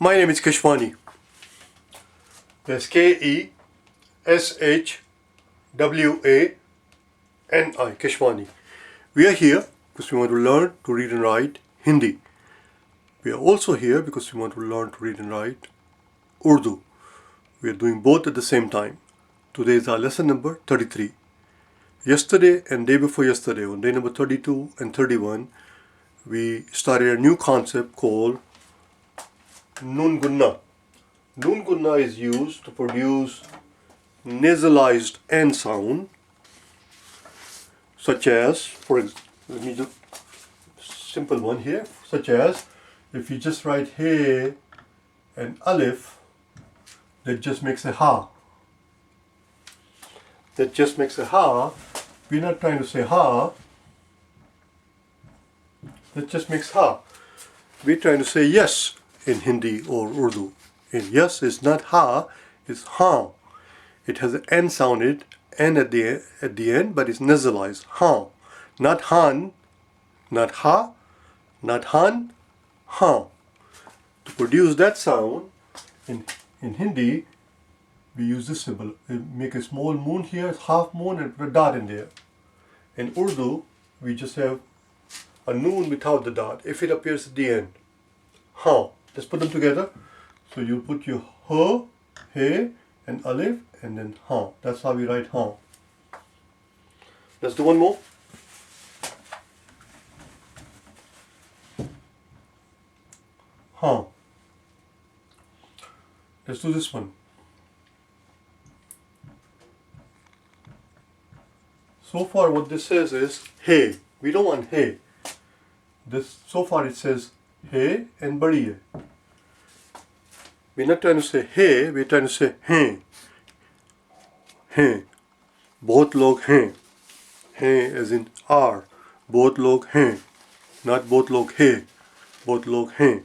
My name is Keshwani. That's Keshwani, Keshwani. We are here because we want to learn to read and write Hindi. We are also here because we want to learn to read and write Urdu. We are doing both at the same time. Today is our lesson number 33. Yesterday and day before yesterday, on day number 32 and 31, we started a new concept called Noon-Gunna. Noon-Gunna is used to produce nasalized N sound, such as, let me do simple one here, such as if you just write he and alif, that just makes a ha. That just makes a ha. We're not trying to say ha. That just makes ha. We're trying to say yes in Hindi or Urdu. And yes is not ha, it's ha. It has an N sounded, N at the end, but it's nasalized. Ha. Not han, not ha, not han, ha. To produce that sound in Hindi, we use this symbol. We make a small moon here, half moon, and put a dot in there. In Urdu, we just have a noon without the dot, if it appears at the end. Ha. Let's put them together. So you put your ha, he, and alif, and then ha. That's how we write ha. Let's do one more. Ha. Let's do this one. So far what this says is hey. We don't want hey. So far it says hey and badiye. We're not trying to say hey, we're trying to say hain. Hain. Both log hain. Hain as in are. Both log hain. Not both log hey. Both log hain.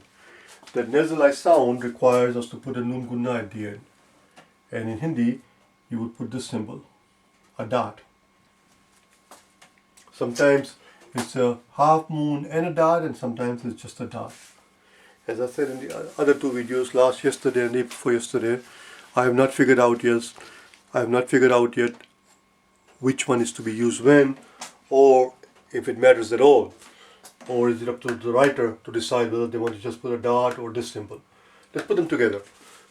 That nasalized sound requires us to put a Noon-Gunna at the end. And in Hindi, you would put this symbol, a dot. Sometimes it's a half moon and a dot, and sometimes it's just a dot. As I said in the other two videos, yesterday and day before yesterday, I have not figured out yet which one is to be used when, or if it matters at all. Or is it up to the writer to decide whether they want to just put a dot or this symbol. Let's put them together.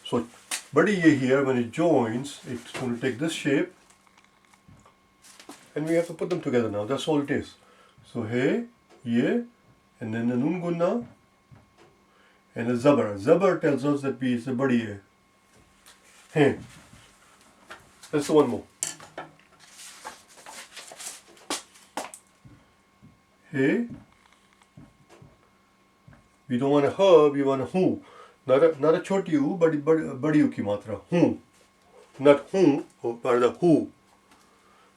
So, badiye here, when it joins, it's going to take this shape, and we have to put them together now. That's all it is. So, hey, ye, and then the Noon-Gunna, and a zabar. Zabar tells us that B is a badiye. Hey. Let's do one more. Hey. We don't want a ha, we want a hu. Not a choti u, but badi u ki matra. Hu. Not hu, but the hu.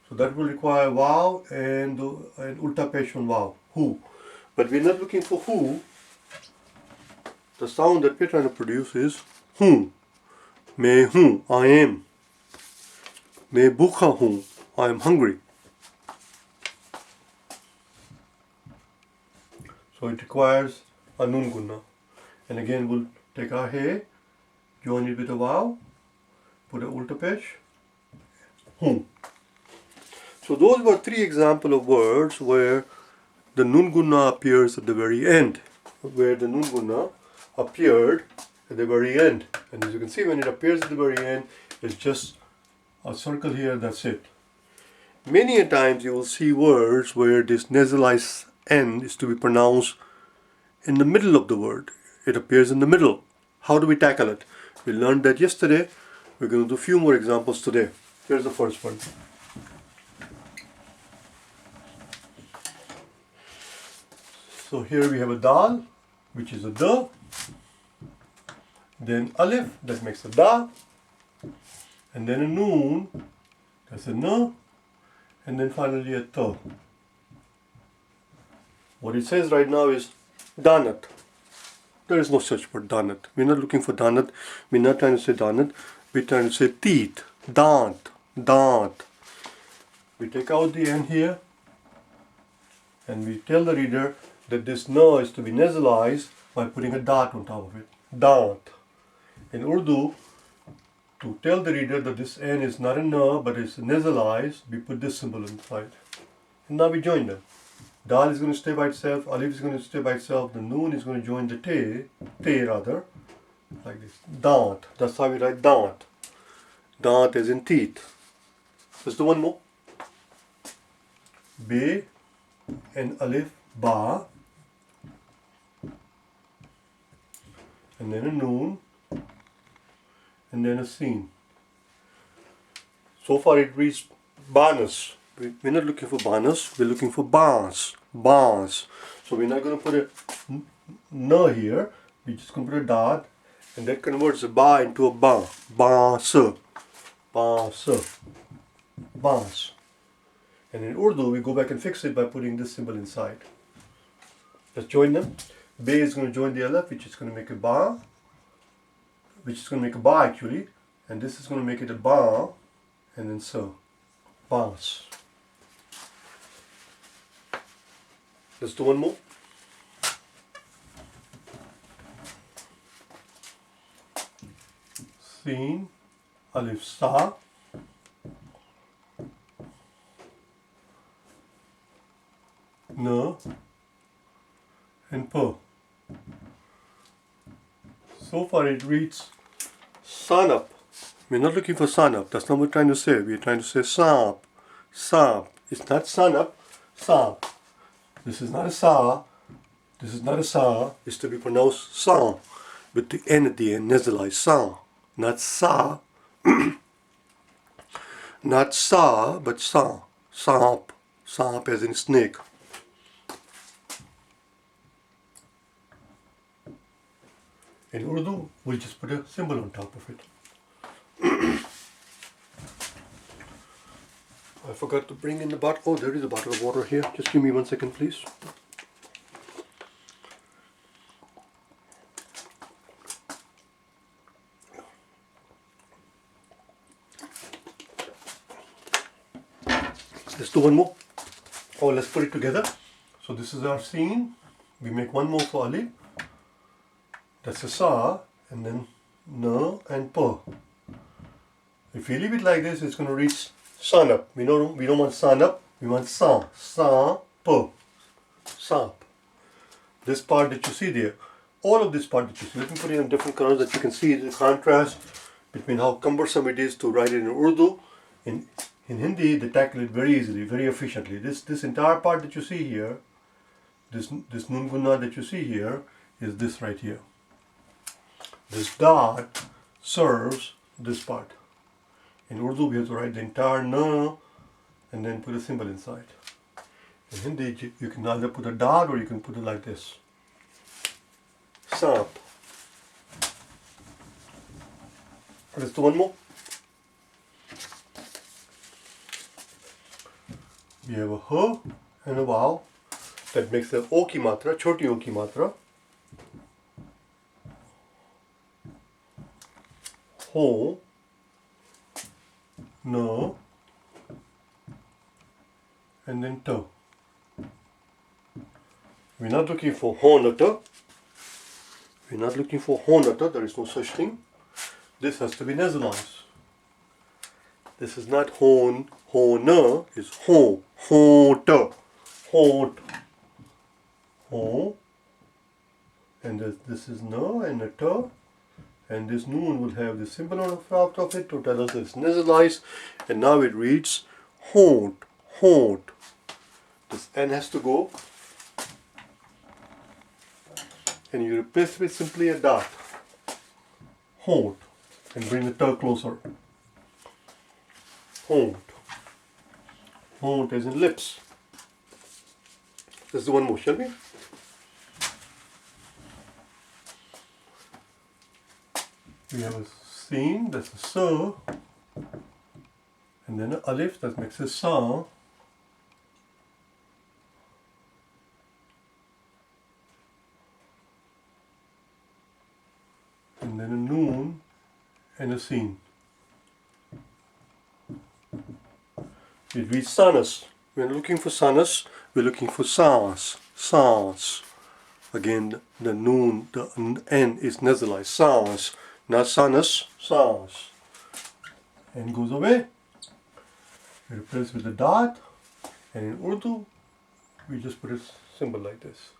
So that will require wow and ulta pesh on wow. Hu. But we're not looking for hu. The sound that we're trying to produce is hu. Main hu, I am. Main bhukha hu, I am hungry. So it requires a Noon-Gunna. And again we'll take our he, join it with a wow, put a ulta pesh, hu. So those were three examples of words where the Noon-Gunna appears at the very end. Where the Noon-Gunna appeared at the very end. And as you can see, when it appears at the very end, it's just a circle here, that's it. Many a times you will see words where this nasalized N is to be pronounced in the middle of the word. It appears in the middle. How do we tackle it? We learned that yesterday. We're going to do a few more examples today. Here's the first one. So here we have a dal, which is a da. Then alif, that makes a da. And then a noon, that's a na. And then finally a ta. What it says right now is danat. There is no such word, danat. We're not looking for danat. We're not trying to say danat. We're trying to say teeth, dant, dant. We take out the N here and we tell the reader that this na is to be nasalized by putting a dot on top of it. Dant. In Urdu, to tell the reader that this N is not a N but it's nasalized, we put this symbol inside. And now we join them. Dal is going to stay by itself, Alif is going to stay by itself, the Noon is going to join the Te rather, like this. Dant, that's how we write Dant. Dant as in teeth. Let's do one more. Be and Alif, Ba. And then a Noon. And then a Sin. So far it reads Banas. We're not looking for Banas, we're looking for Bans. Bans. So we're not going to put a N here, we're just going to put a dot, and that converts a Ba into a Ba. Bans. Bans. Bans. And in Urdu, we go back and fix it by putting this symbol inside. Let's join them. Be is going to join the Alif, which is going to make a Ba, which is going to make a Ba actually, and this is going to make it a Ba, and then so. Bans. Let's do one more. Sin, Alif, Sa. N and P. So far it reads Sanap. We're not looking for Sanap. That's not what we're trying to say. We're trying to say Sap. Sap. It's not Sanap. Sap. This is not a Sa. This is not a Sa. It's to be pronounced Sa. With the N at the end, nasalized Sa. Not Sa. Not Sa, but Sa. Sap. Sap as in snake. In Urdu, we'll just put a symbol on top of it. I forgot to bring in the bottle. Oh, there is a bottle of water here. Just give me 1 second, please. Let's do one more. Oh, let's put it together. So this is our scene. We make one more for Ali. That's a Sa, and then N and P. If we leave it like this, it's going to reach Sanap. We don't want Sanap, we want Sa. Sa, P. Sap. This part that you see there, all of this part that you see, let me put it in different colors that you can see the contrast between how cumbersome it is to write it in Urdu. In Hindi, they tackle it very easily, very efficiently. This entire part that you see here, this Noon-Gunna that you see here, is this right here. This dot serves this part. In Urdu, we have to write the entire N and then put a symbol inside. In Hindi, you can either put a dot or you can put it like this. Sap. Let's do one more. We have a H and a Vav that makes the O ki matra, choti O ki matra. Ho, No, and then To. We're not looking for Honata. We're not looking for Honata. There is no such thing. This has to be nasalized. This is not Hon, Hona. It's Ho, Hota, Hot, Ho. And this is No and a To. And this Noon will have the symbol on the front of it to tell us it's nasalized. And now it reads Haunt, Haunt. This N has to go. And you replace it with simply a dot. Haunt. And bring the T closer. Haunt. Haunt as in lips. Let's do one more, shall we? We have a Sin, that's a Sa, and then an Alif that makes a Sa, and then a Noon and a Sin. It reads Sanas. We're looking for Sanas, we're looking for Sans, Sans. Again, the Noon, the N is nasalized, Sans. Not sanus, sans. N goes away. We replace with the dot. And in Urdu, we just put a symbol like this.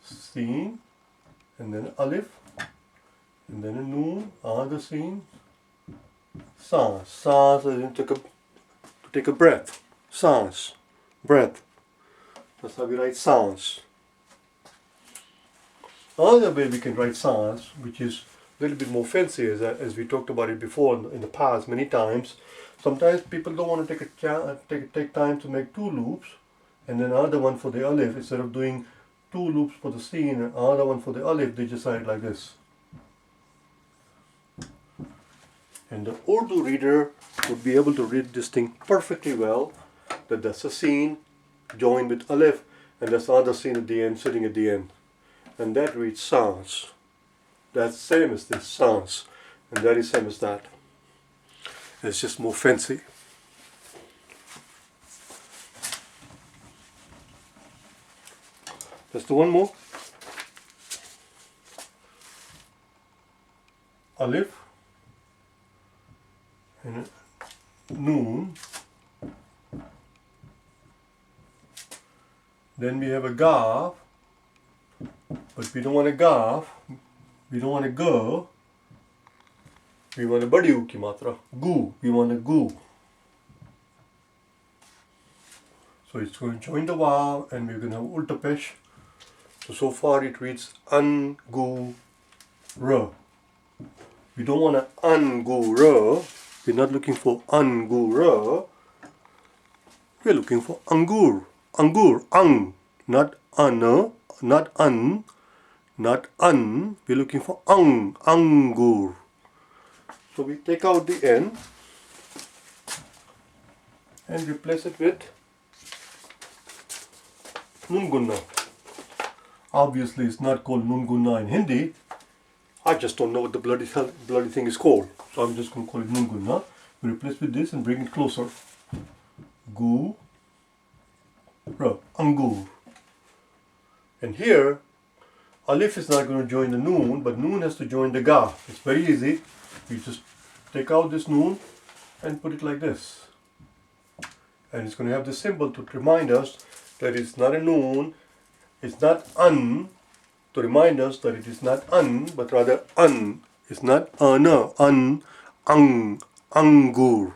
Seen, and then alif, and then a noon, another seen, sans. Sans is to take a breath. Sans, breath. That's how we write sans. Another way we can write sans, which is a little bit more fancy, as we talked about it before in the past many times. Sometimes people don't want to take time to make two loops, and then another one for the alif. Instead of doing two loops for the seen and another one for the alif, they just write like this. And the Urdu reader would be able to read this thing perfectly well, that that's a seen joined with alif, and that's another seen at the end, sitting at the end. And that reads sans. That's same as this, sans. And that is same as that. It's just more fancy. Let's do one more. Alif and noon. Then we have a gaf, but we don't want a gaf, we don't want a go, we want a badi u ki matra, gu, we want a gu. So it's going to join the vav and we're going to have ulta pesh. So far it reads an gu ra. We don't want a an gu ra. We're not looking for an gu ra. We're looking for angur. Angur, ang, not an, not an, not an. We're looking for ang, angur. So we take out the n and replace it with Noon-Gunna. Obviously it's not called Noon-Gunna in Hindi. I just don't know what the bloody thing is called. So I'm just going to call it Noon-Gunna. We replace with this and bring it closer. Gu, ra, angur. And here, alif is not going to join the noon, but noon has to join the ga. It's very easy. We just take out this noon and put it like this. And it's going to have the symbol to remind us that it's not a noon, it's not an, to remind us that it is not an, but rather an. It's not ana, an, ang, angur.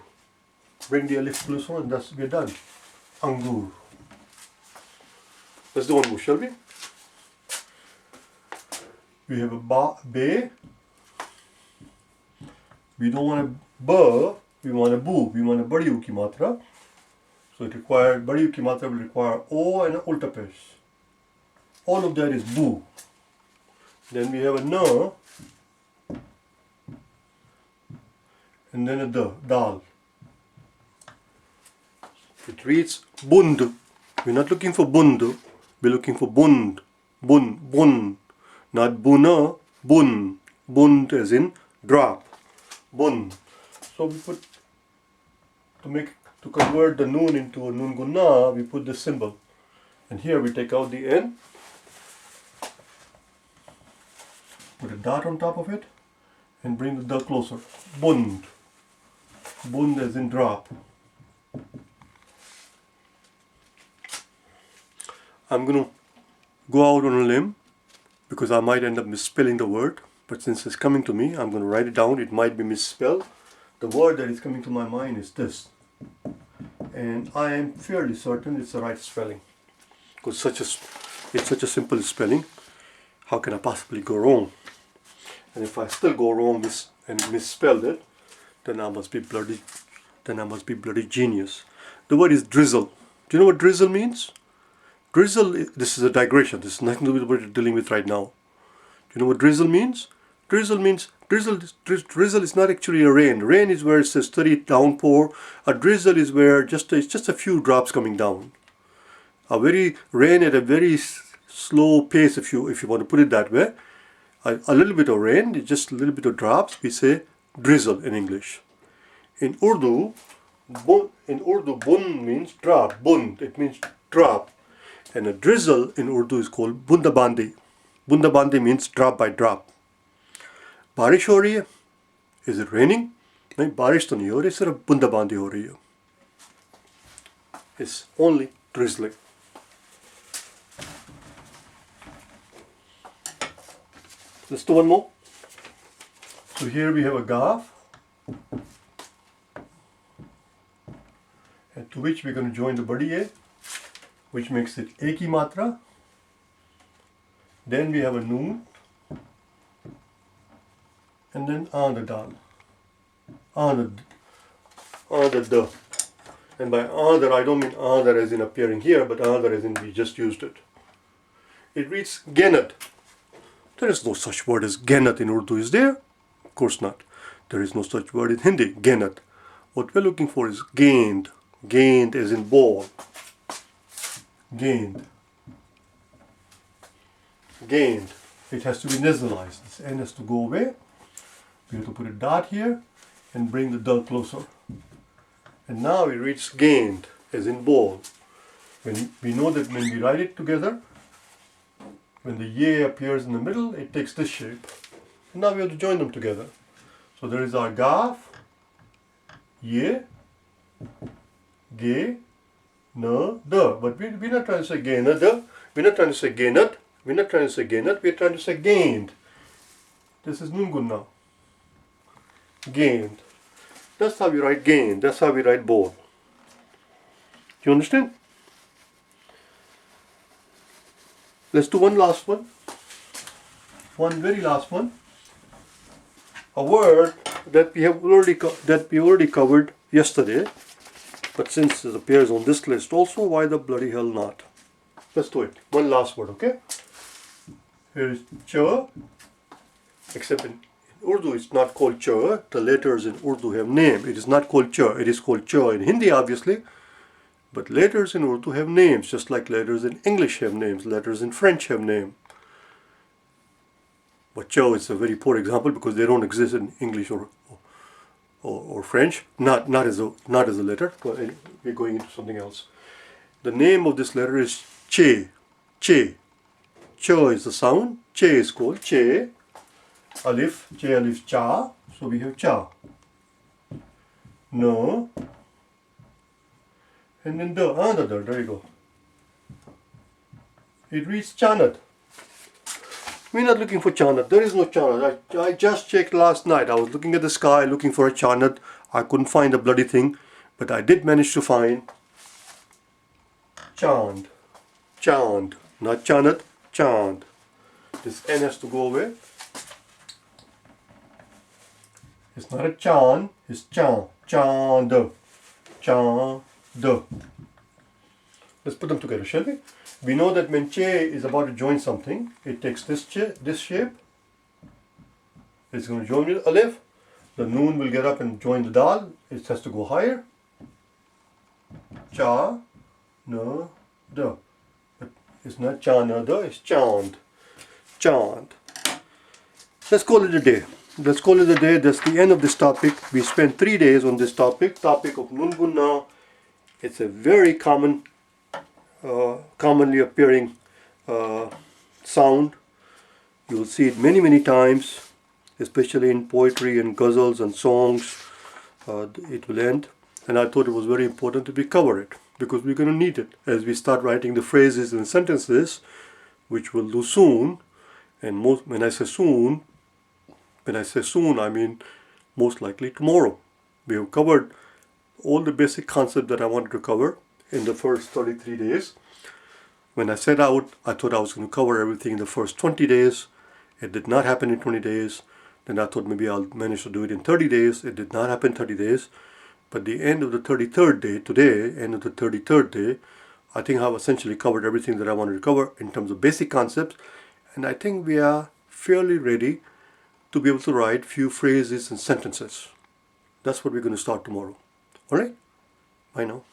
Bring the alif closer and thus we're done. Angur. Let's do one more, shall we? We have a ba, be. We don't want a ba, we want a bu. We want a badi u ki matra. So it requires, badi u ki matra will require o and a ulta pesh. All of that is bu. Then we have a na, and then a da, dal. It reads bund. We're not looking for bund, we're looking for bund. Bun. Not buna, bun. Bund as in drop. Bun. So we put, to convert the noon into a Noon-Gunna, we put this symbol. And here we take out the n, put a dot on top of it, and bring the da closer. Bund. Bund as in drop. I'm going to go out on a limb because I might end up misspelling the word, but since it's coming to me, I'm going to write it down. It might be misspelled. The word that is coming to my mind is this, and I am fairly certain it's the right spelling because it's such a simple spelling. How can I possibly go wrong? And if I still go wrong and misspelled it, then I must be bloody genius. The word is drizzle. Do you know what drizzle means? Drizzle, this is a digression. This is nothing to do with what we're dealing with right now. Do you know what drizzle means? Drizzle is not actually a rain. Rain is where it's a steady downpour. A drizzle is where it's just a few drops coming down. Rain at a very slow pace, if you want to put it that way. A little bit of rain, just a little bit of drops. We say drizzle in English. In Urdu, bun means drop. Bund, it means drop. And a drizzle in Urdu is called bundabandi. Bundabandi means drop by drop. बारिश हो रही है? Is it raining? नहीं, बारिश तो नहीं हो रही, सिर्फ बूंदाबांदी हो रही है. It's only drizzling. Let's do one more. So here we have a gaaf, and to which we're going to join the badi a, which makes it a ki matra. Then we have a noon, and then the dal, the da. And by other, I don't mean other as in appearing here, but other as in we just used it. It reads genat. There is no such word as genat in Urdu, is there? Of course not. There is no such word in Hindi, genat. What we're looking for is gained. Gained as in ball. Gained. Gained. It has to be nasalized. This N has to go away. We have to put a dot here and bring the dull closer. And now it reads gained as in ball. When we know that when we write it together, when the ye appears in the middle, it takes this shape. And now we have to join them together. So there is our gaaf, ye, ge, na, da. But we're not trying to say ge, na, da. We're not trying to say ge, nut. We're not trying to say ge, nut. We're trying to say gained. This is Noon-Gunna. Gained. That's how we write gained. That's how we write ball. Do you understand? Let's do one last one. One very last one. A word that we have already covered yesterday, but since it appears on this list also, why the bloody hell not? Let's do it. One last word, okay? Here is cha. Except in Urdu, it's not called cha. The letters in Urdu have name. It is not called cha. It is called cha in Hindi, obviously. But letters in Urdu have names, just like letters in English have names, letters in French have names. But cha is a very poor example because they don't exist in English or French. Not as a letter. We're going into something else. The name of this letter is che. Che. Cha is the sound. Che is called che. Alif. Che alif cha. So we have cha. No. And then there you go. It reads chanat. We're not looking for chanat. There is no chanat. I just checked last night. I was looking at the sky looking for a chanat. I couldn't find a bloody thing. But I did manage to find chand. Chand. Not chanat. Chand. This N has to go away. It's not a chan. It's chan. Chand. Chand. Let's put them together, shall we? We know that when che is about to join something, it takes this shape. It's going to join with alif. The noon will get up and join the dal. It has to go higher. Cha, na, da. But it's not cha, na, da. It's chand. Chand. Let's call it a day. Let's call it a day. That's the end of this topic. We spent 3 days on this topic of Noon-Gunna. It's a very commonly appearing sound. You will see it many times, especially in poetry and ghazals and songs. It will end, and I thought it was very important that we cover it because we're going to need it as we start writing the phrases and sentences, which we'll do soon. And when I say soon, I mean most likely tomorrow. We have covered all the basic concepts that I wanted to cover in the first 33 days. When I set out, I thought I was going to cover everything in the first 20 days. It did not happen in 20 days. Then I thought maybe I'll manage to do it in 30 days. It did not happen in 30 days. But the end of the 33rd day, today, end of the 33rd day, I think I've essentially covered everything that I wanted to cover in terms of basic concepts. And I think we are fairly ready to be able to write few phrases and sentences. That's what we're going to start tomorrow. All right? Bye now.